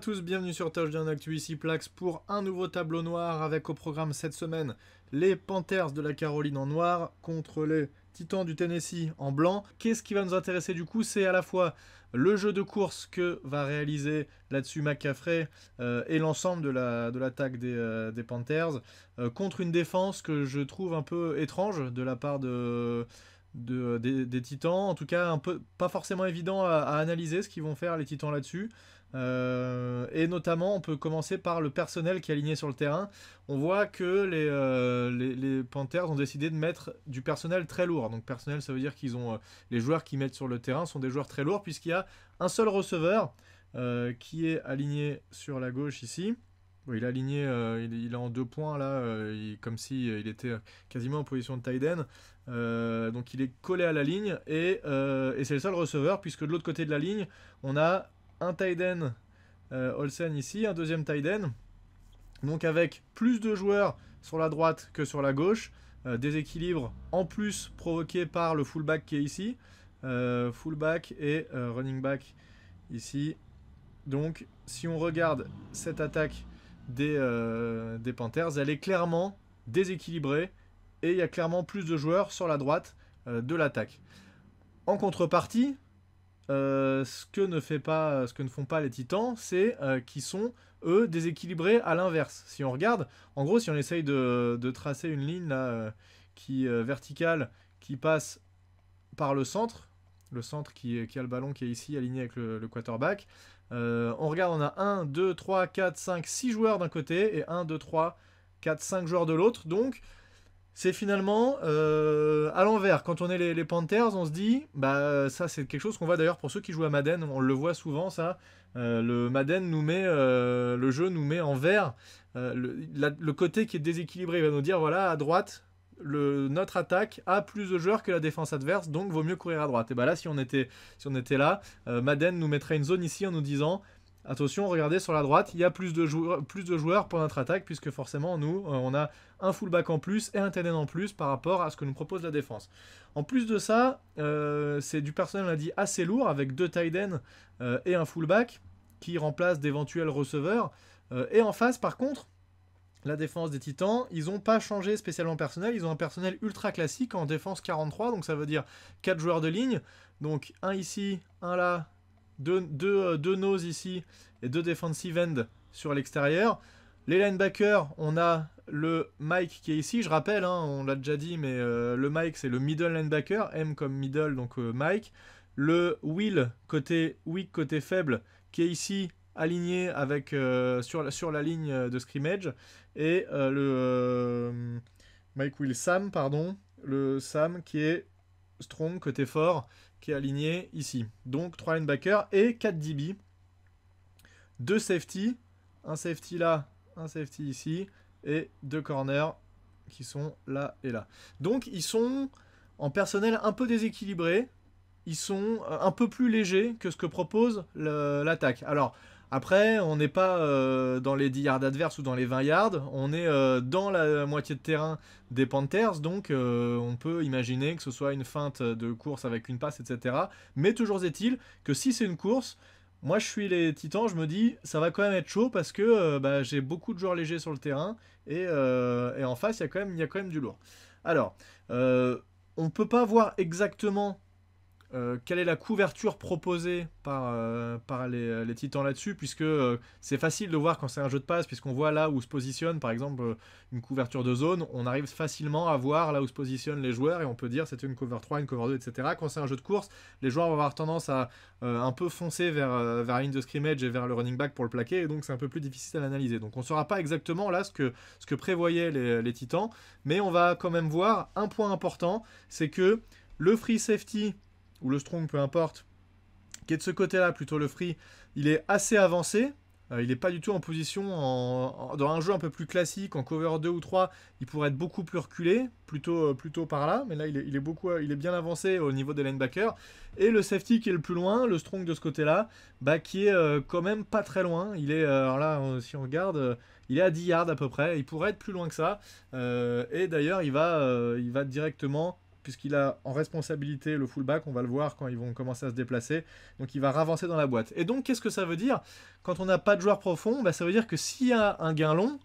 tous, bienvenue sur Touchdown Actu, ici Plax pour un nouveau tableau noir avec au programme cette semaine les Panthers de la Caroline en noir contre les Titans du Tennessee en blanc. Qu'est-ce qui va nous intéresser du coup? C'est à la fois le jeu de course que va réaliser là-dessus McCaffrey et l'ensemble de l'attaque des Panthers contre une défense que je trouve un peu étrange de la part des Titans, en tout cas un peu pas forcément évident à analyser ce qu'ils vont faire les Titans là-dessus. Et notamment on peut commencer par le personnel qui est aligné sur le terrain. On voit que les Panthers ont décidé de mettre du personnel très lourd. Donc personnel, ça veut dire qu'ils ont les joueurs qui mettent sur le terrain sont des joueurs très lourds, puisqu'il y a un seul receveur qui est aligné sur la gauche ici. Bon, il est aligné, il est en 2 points là, comme si il était quasiment en position de tight end. Donc il est collé à la ligne et c'est le seul receveur, puisque de l'autre côté de la ligne on a un tight end Olsen ici, un deuxième tight end, donc avec plus de joueurs sur la droite que sur la gauche, déséquilibre en plus provoqué par le fullback qui est ici, fullback et running back ici. Donc si on regarde cette attaque des Panthers, elle est clairement déséquilibrée et il y a clairement plus de joueurs sur la droite de l'attaque. En contrepartie, ce que ne font pas les Titans, c'est qu'ils sont, eux, déséquilibrés à l'inverse. Si on regarde, en gros, si on essaye de tracer une ligne là, verticale qui passe par le centre qui a le ballon qui est ici aligné avec le quarterback, on regarde, on a 1, 2, 3, 4, 5, 6 joueurs d'un côté et 1, 2, 3, 4, 5 joueurs de l'autre. Donc c'est finalement à l'envers. Quand on est les Panthers, on se dit, bah ça c'est quelque chose qu'on voit d'ailleurs pour ceux qui jouent à Madden, on le voit souvent ça. Le Madden nous met, le jeu nous met en vert. Le côté qui est déséquilibré, il va nous dire voilà, à droite, notre attaque a plus de joueurs que la défense adverse, donc vaut mieux courir à droite. Et bah là, si on était là, Madden nous mettrait une zone ici en nous disant attention, regardez sur la droite, il y a plus de joueurs pour notre attaque, puisque forcément, nous, on a un fullback en plus et un tight end en plus par rapport à ce que nous propose la défense. En plus de ça, c'est du personnel, on a dit, assez lourd, avec 2 tight ends et un fullback qui remplace d'éventuels receveurs. Et en face, par contre, la défense des Titans, ils n'ont pas changé spécialement personnel, ils ont un personnel ultra classique en défense 43, donc ça veut dire 4 joueurs de ligne, donc un ici, un là, deux nose ici et 2 defensive end sur l'extérieur. Les linebackers, on a le Mike qui est ici, je rappelle, hein, on l'a déjà dit, mais le Mike c'est le middle linebacker, M comme middle, donc Mike. Le Will, côté weak, côté faible, qui est ici, aligné avec, sur la ligne de scrimmage. Et Mike Will Sam, pardon, le Sam qui est strong, côté fort, qui est aligné ici. Donc 3 linebackers et 4 DB. 2 safety, un safety là, un safety ici, et 2 corners qui sont là et là. Donc ils sont en personnel un peu déséquilibrés, ils sont un peu plus légers que ce que propose l'attaque. Alors après, on n'est pas dans les 10 yards adverses ou dans les 20 yards, on est dans la moitié de terrain des Panthers, donc on peut imaginer que ce soit une feinte de course avec une passe, etc. Mais toujours est-il que si c'est une course, moi je suis les Titans, je me dis ça va quand même être chaud parce que j'ai beaucoup de joueurs légers sur le terrain et en face il y a quand même du lourd. Alors, on ne peut pas voir exactement quelle est la couverture proposée par les Titans là-dessus, puisque c'est facile de voir quand c'est un jeu de passe, puisqu'on voit là où se positionne, par exemple, une couverture de zone, on arrive facilement à voir là où se positionnent les joueurs, et on peut dire c'est une cover 3, une cover 2, etc. Quand c'est un jeu de course, les joueurs vont avoir tendance à un peu foncer vers la ligne de scrimmage et vers le running back pour le plaquer, et donc c'est un peu plus difficile à l'analyser. Donc on ne saura pas exactement là ce que prévoyaient les Titans, mais on va quand même voir un point important, c'est que le free safety ou le strong, peu importe, qui est de ce côté-là, plutôt le free, il est assez avancé. Il n'est pas du tout en position, dans un jeu un peu plus classique, en cover 2 ou 3, il pourrait être beaucoup plus reculé, plutôt par là, mais là il est bien avancé au niveau des linebackers. Et le safety qui est le plus loin, le strong de ce côté-là, qui est quand même pas très loin. Il est, alors là, si on regarde, il est à 10 yards à peu près, il pourrait être plus loin que ça. Et d'ailleurs, il va directement puisqu'il a en responsabilité le fullback, on va le voir quand ils vont commencer à se déplacer, donc il va ravancer dans la boîte. Et donc qu'est-ce que ça veut dire? Quand on n'a pas de joueur profond, bah, ça veut dire que s'il y a un gain long,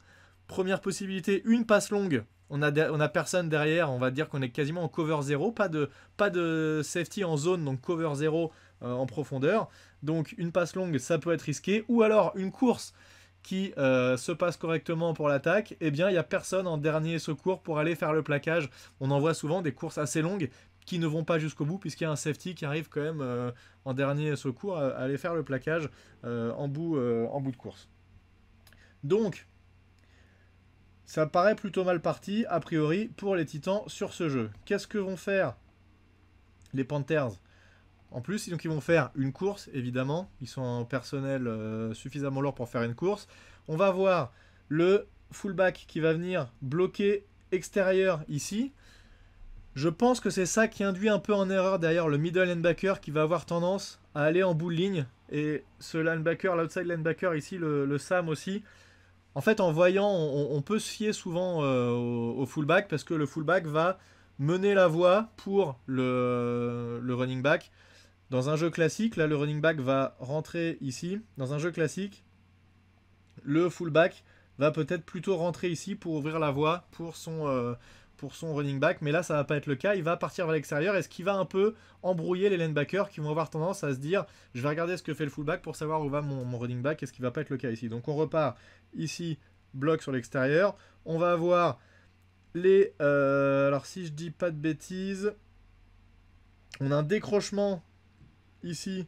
première possibilité, une passe longue, on a personne derrière, on va dire qu'on est quasiment en cover 0, pas de safety en zone, donc cover 0 en profondeur, donc une passe longue ça peut être risqué, ou alors une course qui se passe correctement pour l'attaque, eh bien il n'y a personne en dernier secours pour aller faire le plaquage. On en voit souvent des courses assez longues qui ne vont pas jusqu'au bout, puisqu'il y a un safety qui arrive quand même en dernier secours à aller faire le plaquage en bout de course. Donc, ça paraît plutôt mal parti, a priori, pour les Titans sur ce jeu. Qu'est-ce que vont faire les Panthers? En plus, donc ils vont faire une course, évidemment. Ils sont en personnel suffisamment lourd pour faire une course. On va voir le fullback qui va venir bloquer extérieur ici. Je pense que c'est ça qui induit un peu en erreur derrière le middle linebacker qui va avoir tendance à aller en bout de ligne. Et ce linebacker, l'outside linebacker ici, le Sam aussi. En fait, en voyant, on peut se fier souvent au fullback parce que le fullback va mener la voie pour le running back. Dans un jeu classique, là, le running back va rentrer ici. Dans un jeu classique, le fullback va peut-être plutôt rentrer ici pour ouvrir la voie pour son running back. Mais là, ça va pas être le cas. Il va partir vers l'extérieur et ce qui va un peu embrouiller les linebackers qui vont avoir tendance à se dire « Je vais regarder ce que fait le fullback pour savoir où va mon running back et ce qui va pas être le cas ici. » Donc on repart ici, bloc sur l'extérieur. On va avoir les... alors si je dis pas de bêtises, on a un décrochement ici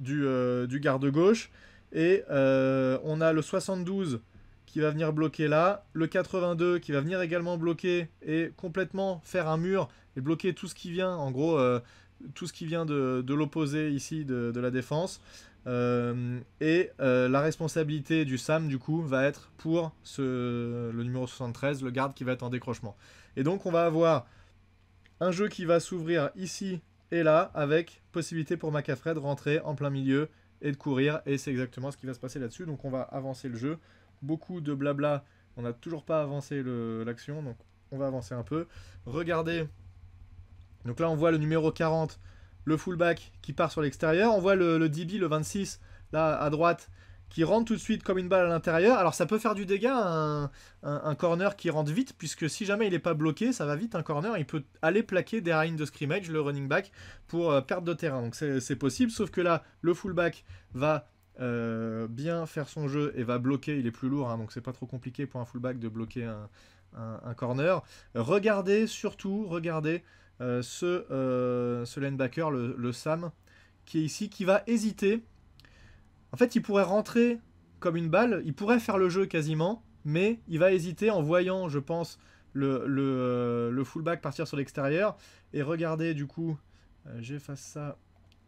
du garde gauche et on a le 72 qui va venir bloquer là, le 82 qui va venir également bloquer et complètement faire un mur et bloquer tout ce qui vient, en gros tout ce qui vient de l'opposé ici de la défense. La responsabilité du Sam du coup va être pour le numéro 73, le garde qui va être en décrochement. Et donc on va avoir un jeu qui va s'ouvrir ici et là, avec possibilité pour McCaffrey de rentrer en plein milieu et de courir, et c'est exactement ce qui va se passer là-dessus. Donc on va avancer le jeu. Beaucoup de blabla, on n'a toujours pas avancé l'action, donc on va avancer un peu. Regardez, donc là on voit le numéro 40, le fullback qui part sur l'extérieur. On voit le DB, le 26, là à droite, qui rentre tout de suite comme une balle à l'intérieur. Alors ça peut faire du dégât, un corner qui rentre vite, puisque si jamais il n'est pas bloqué, ça va vite un corner, il peut aller plaquer derrière une de scrimmage, le running back, pour perdre de terrain. Donc c'est possible, sauf que là, le fullback va bien faire son jeu et va bloquer, il est plus lourd, hein, donc c'est pas trop compliqué pour un fullback de bloquer un corner. Regardez ce linebacker, le Sam, qui est ici, qui va hésiter. En fait, il pourrait rentrer comme une balle, il pourrait faire le jeu quasiment, mais il va hésiter en voyant, je pense, le fullback partir sur l'extérieur. Et regardez, du coup, j'efface ça,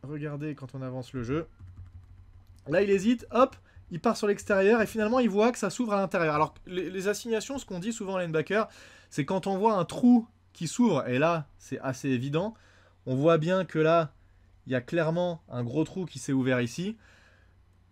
regardez quand on avance le jeu. Là, il hésite, hop, il part sur l'extérieur et finalement, il voit que ça s'ouvre à l'intérieur. Alors, les assignations, ce qu'on dit souvent à linebacker, c'est quand on voit un trou qui s'ouvre, et là, c'est assez évident, on voit bien que là, il y a clairement un gros trou qui s'est ouvert ici.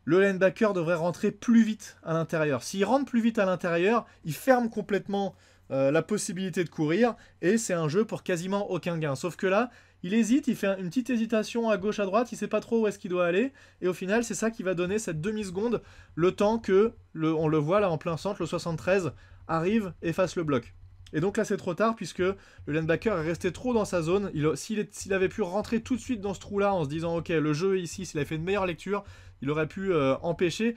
Le linebacker devrait rentrer plus vite à l'intérieur. S'il rentre plus vite à l'intérieur, il ferme complètement la possibilité de courir et c'est un jeu pour quasiment aucun gain. Sauf que là, il hésite, il fait une petite hésitation à gauche, à droite, il ne sait pas trop où est-ce qu'il doit aller et au final, c'est ça qui va donner cette demi-seconde, le temps que, on le voit là en plein centre, le 73 arrive et fasse le bloc. Et donc là, c'est trop tard puisque le linebacker est resté trop dans sa zone. S'il avait pu rentrer tout de suite dans ce trou-là en se disant « Ok, le jeu est ici », s'il avait fait une meilleure lecture, il aurait pu empêcher.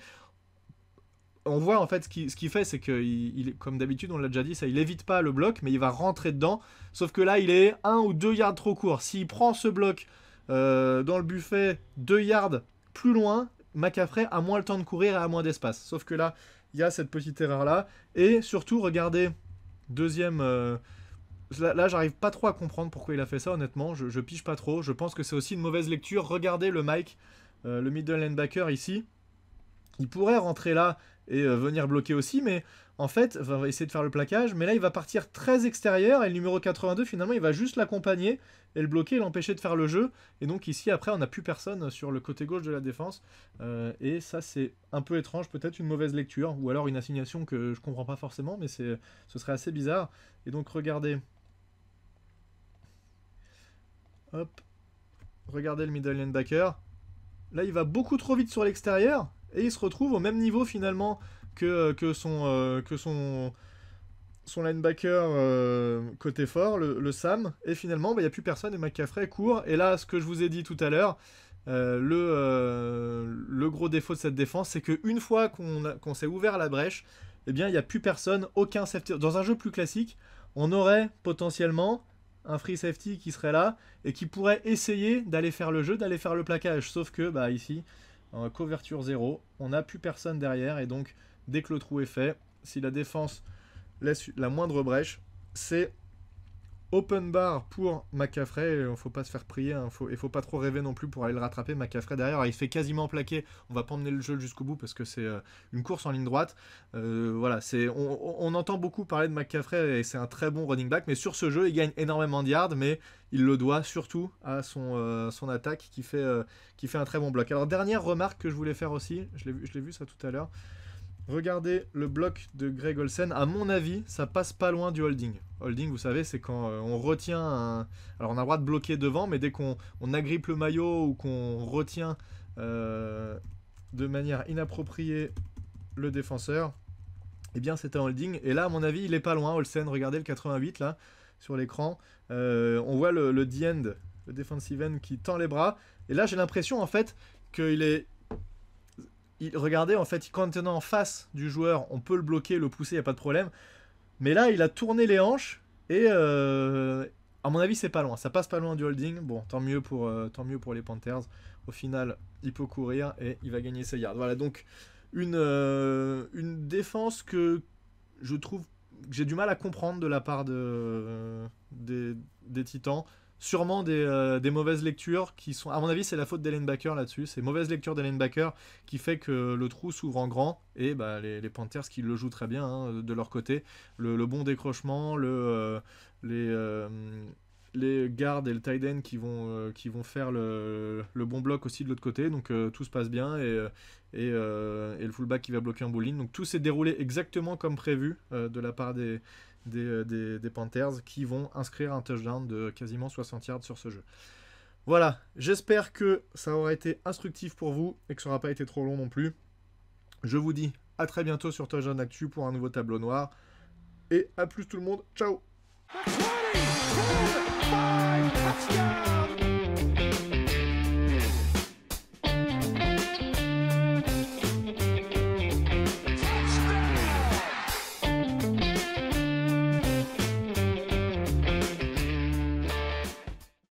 On voit en fait ce qu'il fait, c'est que, comme d'habitude, on l'a déjà dit, ça, il évite pas le bloc, mais il va rentrer dedans. Sauf que là, il est 1 ou 2 yards trop court. S'il prend ce bloc dans le buffet 2 yards plus loin, McCaffrey a moins le temps de courir et a moins d'espace. Sauf que là, il y a cette petite erreur-là. Et surtout, regardez, deuxième... Là, j'arrive pas trop à comprendre pourquoi il a fait ça, honnêtement. Je pige pas trop. Je pense que c'est aussi une mauvaise lecture. Regardez le Mike, le middle linebacker ici. Il pourrait rentrer là et venir bloquer aussi, mais en fait, il va essayer de faire le plaquage. Mais là, il va partir très extérieur et le numéro 82, finalement, il va juste l'accompagner et le bloquer et l'empêcher de faire le jeu. Et donc ici, après, on n'a plus personne sur le côté gauche de la défense. Et ça, c'est un peu étrange. Peut-être une mauvaise lecture ou alors une assignation que je comprends pas forcément, mais ce serait assez bizarre. Et donc, regardez. Hop. Regardez le middle linebacker. Là, il va beaucoup trop vite sur l'extérieur. Et il se retrouve au même niveau finalement que son linebacker côté fort, le Sam. Et finalement, il n'y a plus personne et McCaffrey court. Et là, ce que je vous ai dit tout à l'heure, le gros défaut de cette défense, c'est qu'une fois qu'on s'est ouvert à la brèche, eh bien, il n'y a plus personne, aucun safety. Dans un jeu plus classique, on aurait potentiellement un free safety qui serait là et qui pourrait essayer d'aller faire le jeu, d'aller faire le plaquage. Sauf que, bah, ici, en couverture 0, on n'a plus personne derrière. Et donc, dès que le trou est fait, si la défense laisse la moindre brèche, c'est open bar pour McCaffrey. Il ne faut pas se faire prier, hein. Il ne faut pas trop rêver non plus pour aller le rattraper. McCaffrey derrière, alors, il se fait quasiment plaquer. On va pas emmener le jeu jusqu'au bout parce que c'est une course en ligne droite. Voilà, on entend beaucoup parler de McCaffrey et c'est un très bon running back, mais sur ce jeu, il gagne énormément de yards, mais il le doit surtout à son attaque qui fait un très bon bloc. Alors, dernière remarque que je voulais faire aussi, je l'ai vu ça tout à l'heure. Regardez le bloc de Greg Olsen. À mon avis, ça passe pas loin du holding. Holding, vous savez, c'est quand on retient un... Alors, on a le droit de bloquer devant, mais dès qu'on agrippe le maillot ou qu'on retient de manière inappropriée le défenseur, eh bien, c'est un holding. Et là, à mon avis, il est pas loin, Olsen. Regardez le 88, là, sur l'écran. On voit le D-end, le defensive end, qui tend les bras. Et là, j'ai l'impression, en fait, qu'il est... regardez, en fait, quand on est en face du joueur, on peut le bloquer, le pousser, il n'y a pas de problème. Mais là, il a tourné les hanches et à mon avis, c'est pas loin. Ça passe pas loin du holding. Bon, tant mieux pour les Panthers. Au final, il peut courir et il va gagner ses yards. Voilà, donc une défense que je trouve que j'ai du mal à comprendre de la part des Titans. Sûrement des mauvaises lectures qui sont... À mon avis, c'est la faute des linebackers là-dessus. C'est mauvaise lecture des linebackers qui fait que le trou s'ouvre en grand. Et bah, les Panthers qui le jouent très bien hein, de leur côté. Le bon décrochement, les guards et le tight end qui vont faire le bon bloc aussi de l'autre côté. Donc tout se passe bien. Et le fullback qui va bloquer un bowling. Donc tout s'est déroulé exactement comme prévu de la part des Panthers qui vont inscrire un touchdown de quasiment 60 yards sur ce jeu. Voilà, j'espère que ça aura été instructif pour vous et que ça n'aura pas été trop long non plus. Je vous dis à très bientôt sur Touchdown Actu pour un nouveau tableau noir. Et à plus tout le monde, ciao!